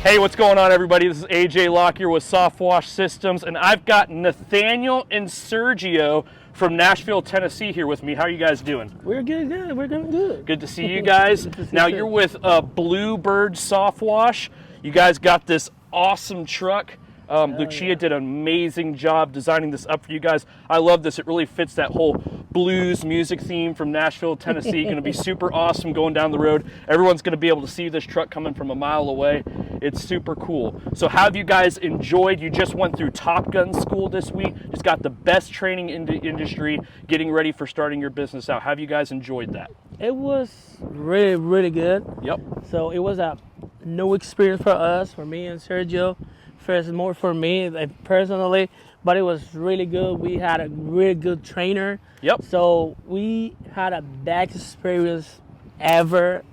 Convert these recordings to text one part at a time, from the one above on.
Hey, what's going on, everybody? This is AJ Locke here with SoftWash Systems, and I've got Nathaniel and Sergio from Nashville, Tennessee here with me. How are you guys doing? We're good. We're doing good. Good to see you guys. Now, you're with Bluebird SoftWash. You guys got this awesome truck. Lucia did an amazing job designing this up for you guys. I love this. It really fits that whole blues music theme from Nashville, Tennessee. Going to be super awesome going down the road. Everyone's going to be able to see this truck coming from a mile away. It's super cool. So how have you guys enjoyed? You just went through Top Gun school this week. Just got the best training in the industry, getting ready for starting your business out. How have you guys enjoyed that? It was really, really good. Yep. So it was a new experience for us, for me and Sergio. First, more for me personally, but it was really good. We had a really good trainer. Yep. So we had a best experience ever.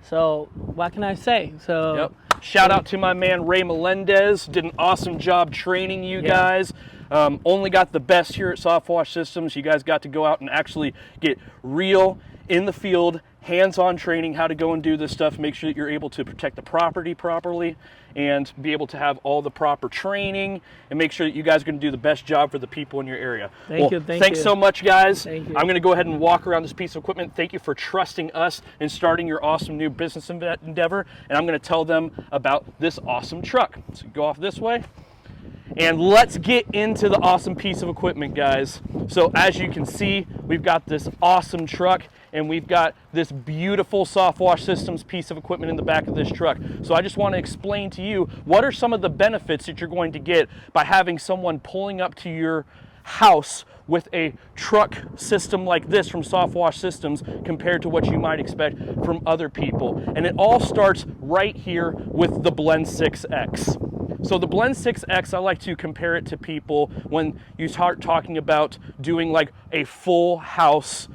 So what can I say? So yep. Shout out to my man Ray Melendez. Did an awesome job training you guys. Only got the best here at SoftWash Systems. You guys got to go out and actually get real in the field, hands-on training, how to go and do this stuff, make sure that you're able to protect the property properly and be able to have all the proper training and make sure that you guys are going to do the best job for the people in your area. Thank you. Thanks so much, guys. Thank you. I'm going to go ahead and walk around this piece of equipment. Thank you for trusting us and starting your awesome new business endeavor, and I'm going to tell them about this awesome truck. So go off this way. And let's get into the awesome piece of equipment, guys. So as you can see, we've got this awesome truck and we've got this beautiful SoftWash Systems piece of equipment in the back of this truck. So I just want to explain to you what are some of the benefits that you're going to get by having someone pulling up to your house with a truck system like this from SoftWash Systems compared to what you might expect from other people. And it all starts right here with the Blend 6X. So the Blend 6X, I like to compare it to people when you start talking about doing like a full house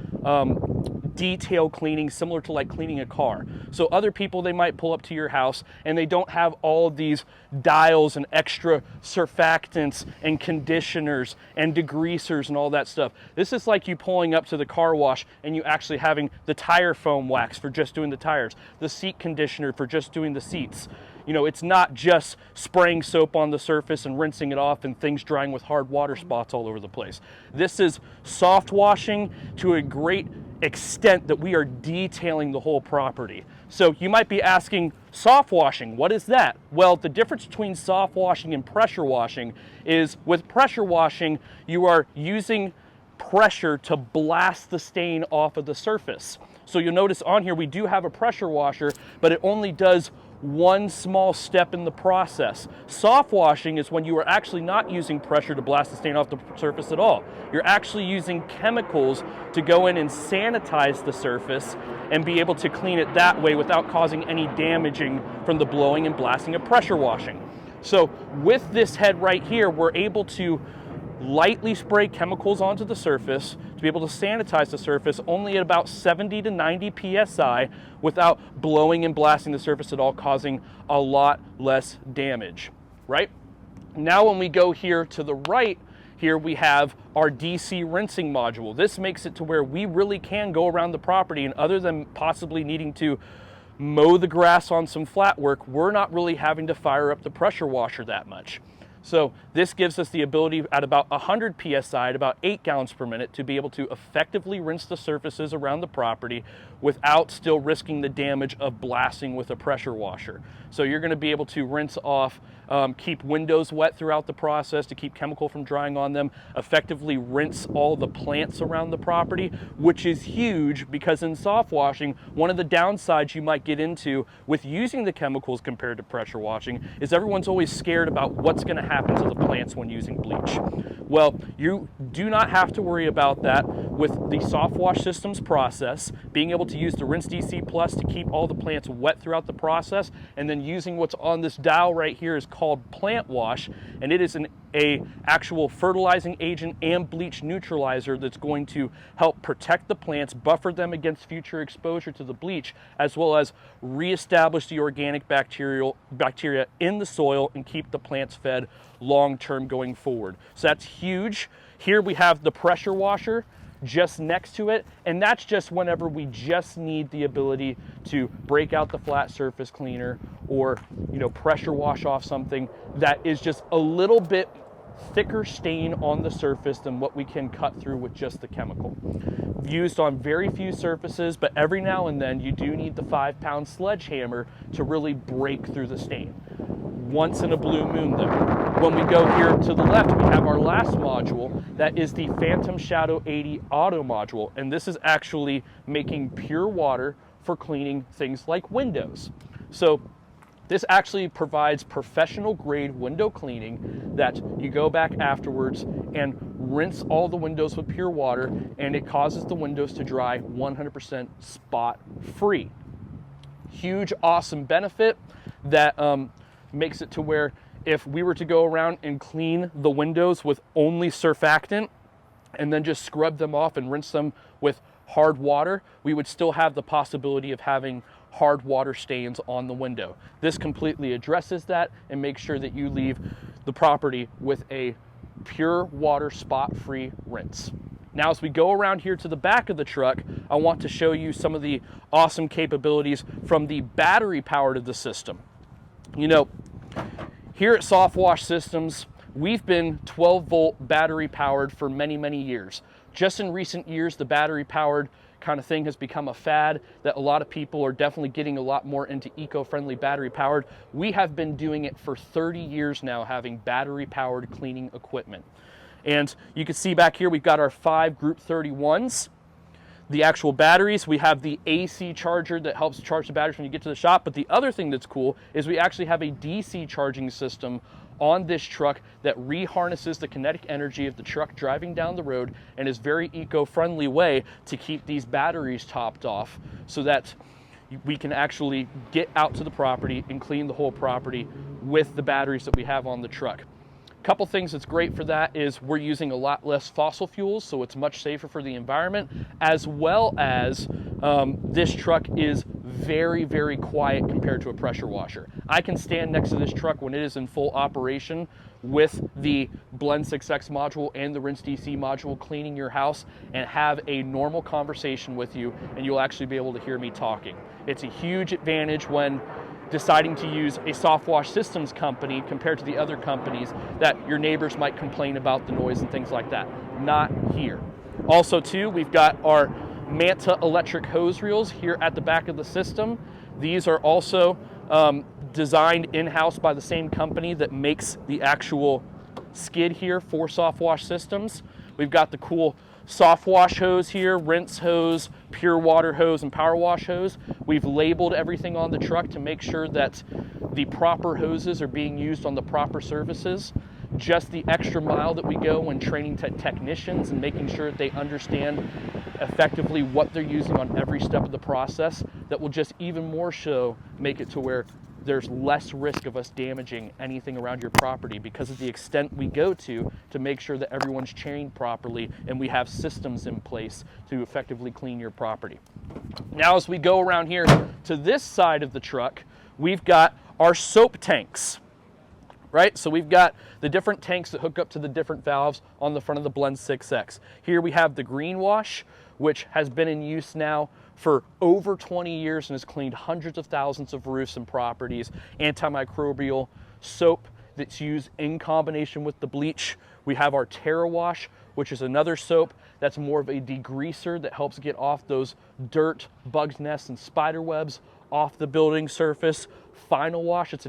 detail cleaning, similar to like cleaning a car. So other people, they might pull up to your house and they don't have all of these dials and extra surfactants and conditioners and degreasers and all that stuff. This is like you pulling up to the car wash and you actually having the tire foam wax for just doing the tires, the seat conditioner for just doing the seats. You know, it's not just spraying soap on the surface and rinsing it off and things drying with hard water spots all over the place. This is soft washing to a great extent that we are detailing the whole property. So you might be asking, soft washing, what is that? Well, the difference between soft washing and pressure washing is with pressure washing, you are using pressure to blast the stain off of the surface. So you'll notice on here we do have a pressure washer, but it only does one small step in the process. Soft washing is when you are actually not using pressure to blast the stain off the surface at all. You're actually using chemicals to go in and sanitize the surface and be able to clean it that way without causing any damaging from the blowing and blasting of pressure washing. So with this head right here, we're able to lightly spray chemicals onto the surface to be able to sanitize the surface only at about 70 to 90 psi without blowing and blasting the surface at all, causing a lot less damage, right? Now when we go here to the right, here we have our DC rinsing module. This makes it to where we really can go around the property, and other than possibly needing to mow the grass on some flat work, we're not really having to fire up the pressure washer that much. So this gives us the ability at about 100 psi, at about 8 gallons per minute, to be able to effectively rinse the surfaces around the property without still risking the damage of blasting with a pressure washer. So you're going to be able to rinse off, keep windows wet throughout the process to keep chemical from drying on them, effectively rinse all the plants around the property, which is huge because in soft washing, one of the downsides you might get into with using the chemicals compared to pressure washing is everyone's always scared about what's going to happen to the plants when using bleach. Well, you do not have to worry about that with the SoftWash Systems process, being able to use the Rinse DC Plus to keep all the plants wet throughout the process, and then using what's on this dial right here is called Plant Wash, and it is an a actual fertilizing agent and bleach neutralizer that's going to help protect the plants, buffer them against future exposure to the bleach, as well as reestablish the organic bacteria in the soil and keep the plants fed long-term going forward. So that's huge. Here we have the pressure washer just next to it, and that's just whenever we just need the ability to break out the flat surface cleaner or, you know, pressure wash off something that is just a little bit thicker stain on the surface than what we can cut through with just the chemical. Used on very few surfaces, but every now and then you do need the 5-pound sledgehammer to really break through the stain. Once in a blue moon though. When we go here to the left, we have our last module. That is the Phantom Shadow 80 Auto module, and this is actually making pure water for cleaning things like windows. So this actually provides professional grade window cleaning that you go back afterwards and rinse all the windows with pure water, and it causes the windows to dry 100% spot free. Huge, awesome benefit that makes it to where if we were to go around and clean the windows with only surfactant and then just scrub them off and rinse them with hard water, we would still have the possibility of having hard water stains on the window. This completely addresses that and makes sure that you leave the property with a pure water spot-free rinse. Now, as we go around here to the back of the truck, I want to show you some of the awesome capabilities from the battery powered of the system. You know, here at SoftWash Systems, we've been 12-volt battery powered for many, many years. Just in recent years, the battery powered kind of thing has become a fad that a lot of people are definitely getting a lot more into eco-friendly battery powered. We have been doing it for 30 years now, having battery powered cleaning equipment. And you can see back here, we've got our 5 Group 31s. The actual batteries, we have the AC charger that helps charge the batteries when you get to the shop, but the other thing that's cool is we actually have a DC charging system on this truck that reharnesses the kinetic energy of the truck driving down the road and is very eco-friendly way to keep these batteries topped off so that we can actually get out to the property and clean the whole property with the batteries that we have on the truck. Couple things that's great for that is we're using a lot less fossil fuels, so it's much safer for the environment, as well as this truck is very, very quiet compared to a pressure washer. I can stand next to this truck when it is in full operation with the Blend 6X module and the Rinse DC module cleaning your house and have a normal conversation with you, and you'll actually be able to hear me talking. It's a huge advantage when deciding to use a SoftWash Systems company compared to the other companies that your neighbors might complain about the noise and things like that. Not here. Also too, we've got our Manta electric hose reels here at the back of the system. These are also designed in-house by the same company that makes the actual skid here for SoftWash Systems. We've got the cool soft wash hose here, rinse hose, pure water hose, and power wash hose. We've labeled everything on the truck to make sure that the proper hoses are being used on the proper surfaces. Just the extra mile that we go when training technicians and making sure that they understand effectively what they're using on every step of the process, that will just even more so make it to where there's less risk of us damaging anything around your property because of the extent we go to make sure that everyone's chained properly and we have systems in place to effectively clean your property. Now, as we go around here to this side of the truck, we've got our soap tanks, right? So we've got the different tanks that hook up to the different valves on the front of the Blend 6X. Here we have the green wash, which has been in use now for over 20 years and has cleaned hundreds of thousands of roofs and properties. Antimicrobial soap that's used in combination with the bleach. We have our Terra Wash, which is another soap that's more of a degreaser that helps get off those dirt, bugs nests, and spider webs off the building surface. Final Wash, it's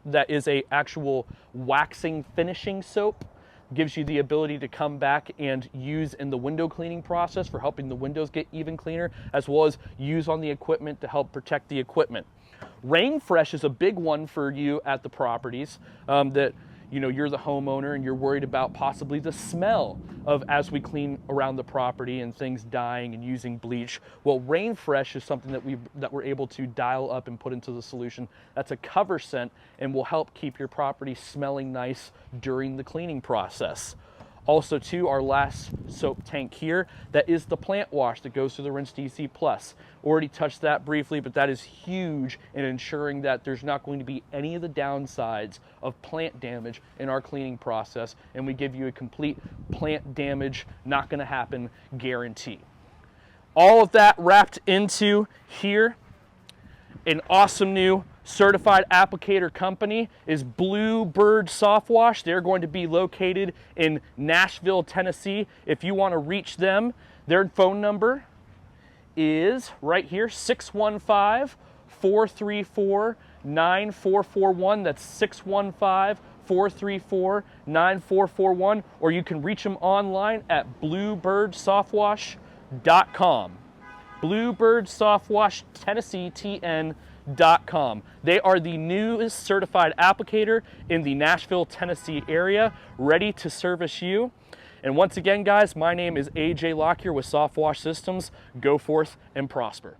that is a actual waxing finishing soap. Gives you the ability to come back and use in the window cleaning process for helping the windows get even cleaner, as well as use on the equipment to help protect the equipment. Rain Fresh is a big one for you at the properties that you know, you're the homeowner and you're worried about possibly the smell of as we clean around the property and things dying and using bleach. Well, Rain Fresh is something that we're able to dial up and put into the solution. That's a cover scent and will help keep your property smelling nice during the cleaning process. Also too, our last soap tank here, that is the plant wash that goes through the Rinse DC Plus. Already touched that briefly, but that is huge in ensuring that there's not going to be any of the downsides of plant damage in our cleaning process, and we give you a complete plant damage, not gonna happen guarantee. All of that wrapped into here, an awesome new certified applicator company is Bluebird SoftWash. They're going to be located in Nashville, Tennessee. If you want to reach them, their phone number is right here, 615-434-9441. That's 615-434-9441. Or you can reach them online at bluebirdsoftwash.com. Bluebird SoftWash Tennessee TN.com. They are the newest certified applicator in the Nashville, Tennessee area, ready to service you. And once again, guys, my name is AJ Lockyer with SoftWash Systems. Go forth and prosper.